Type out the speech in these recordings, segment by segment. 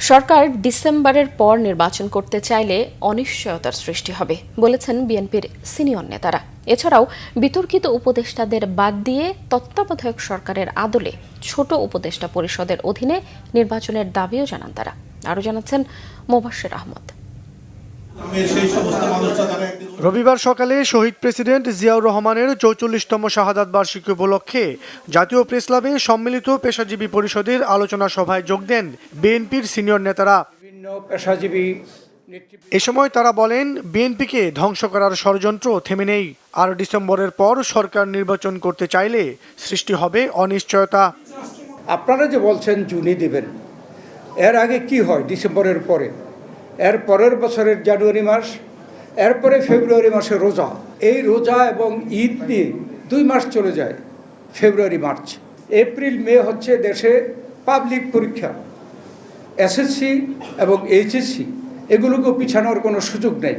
সরকার ডিসেম্বরের পর নির্বাচন করতে চাইলে অনিশ্চয়তার সৃষ্টি হবে বলেছেন বিএনপির সিনিয়র নেতারা। এছাড়াও বিতর্কিত উপদেষ্টাদের বাদ দিয়ে তত্ত্বাবধায়ক সরকারের আদলে ছোট উপদেষ্টা পরিষদের অধীনে নির্বাচনের দাবিও জানান তারা। আরও জানাচ্ছেন মোবাশ্বের আহমদ। রবিবার সকালে শহীদ প্রেসিডেন্ট জিয়াউর রহমানের ৪৪তম শাহাদাত বার্ষিকী উপলক্ষে জাতীয় প্রেসক্লাবে সম্মিলিত পেশাজীবী পরিষদের আলোচনা সভায় যোগ দেন বিএনপির সিনিয়র নেতারা। এ সময় তারা বলেন, বিএনপিকে ধ্বংস করার ষড়যন্ত্র থেমে নেই, আর ডিসেম্বরের পর সরকার নির্বাচন করতে চাইলে সৃষ্টি হবে অনিশ্চয়তা। আপনারা যে বলছেন জুনই দেবেন, এর আগে কি হয় ডিসেম্বরের পরে? এর পরের বছরের জানুয়ারি মাস, এরপরে ফেব্রুয়ারি মাসে রোজা। এই রোজা এবং ঈদ নিয়ে 2 মাস চলে যায়, ফেব্রুয়ারি মার্চ। এপ্রিল মে হচ্ছে দেশে পাবলিক পরীক্ষা, এসএসসি এবং এইচএসসি, এগুলোকেও পিছানোর কোনো সুযোগ নেই।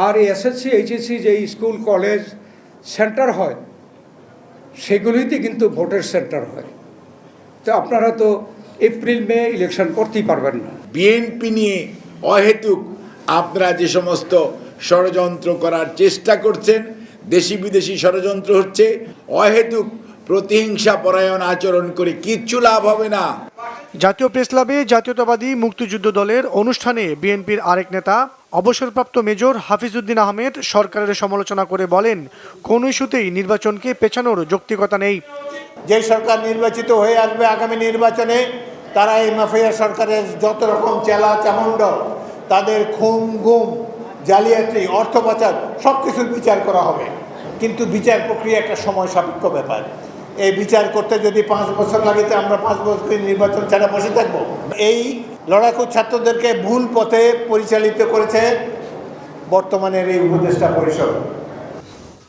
আর এই এসএসসি এইচএসসি যে স্কুল কলেজ সেন্টার হয়, সেগুলিতে কিন্তু ভোটের সেন্টার হয়। তো আপনারা তো এপ্রিল মে ইলেকশন করতেই পারবেন না। বিএনপি নিয়ে অহেতুক আপনারা যে সমস্ত ষড়যন্ত্র করার চেষ্টা করছেন, দেশি বিদেশি ষড়যন্ত্র হচ্ছে, অহেতুক প্রতিহিংসা পরায়ণ আচরণ করে কিচ্ছু লাভ হবে না। জাতীয় প্রেসক্লাবে জাতীয়তাবাদী মুক্তিযুদ্ধ দলের অনুষ্ঠানে বিএনপির আরেক নেতা অবসরপ্রাপ্ত মেজর হাফিজউদ্দিন আহমেদ সরকারের সমালোচনা করে বলেন, কোন ইস্যুতেই নির্বাচনকে পেছানোর যৌক্তিকতা নেই। যে সরকার নির্বাচিত হয়ে আসবে আগামী নির্বাচনে, তারা এই মাফিয়া সরকারের যত রকম চেলা চামুন্ড, তাদের খুন গুম জালিয়াতি অর্থ পাচার সব কিছুর বিচার করা হবে। কিন্তু বিচার প্রক্রিয়া একটা সময় সাপেক্ষ ব্যাপার। এই বিচার করতে যদি 5 বছর লাগে, আমরা 5 বছর নির্বাচন ছাড়া বসে থাকবো? এই লড়াকু ছাত্রদেরকে ভুল পথে পরিচালিত করেছে বর্তমানের এই উপদেষ্টা পরিষদ।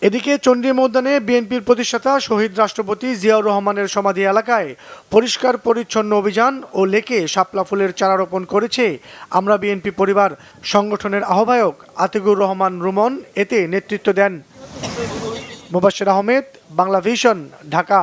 এদিকে চন্ডী ময়দানে বিএনপির প্রতিষ্ঠাতা শহীদ রাষ্ট্রপতি জিয়াউর রহমানের সমাধি এলাকায় পরিষ্কার পরিচ্ছন্ন অভিযান ও লেকে শাপলা ফুলের চারা রোপণ করেছে আমরা বিএনপি পরিবার সংগঠনের আহ্বায়ক আতিকুর রহমান রুমন। এতে নেতৃত্ব দেন মোবাশ্বের আহমেদ, বাংলা ভিশন, ঢাকা।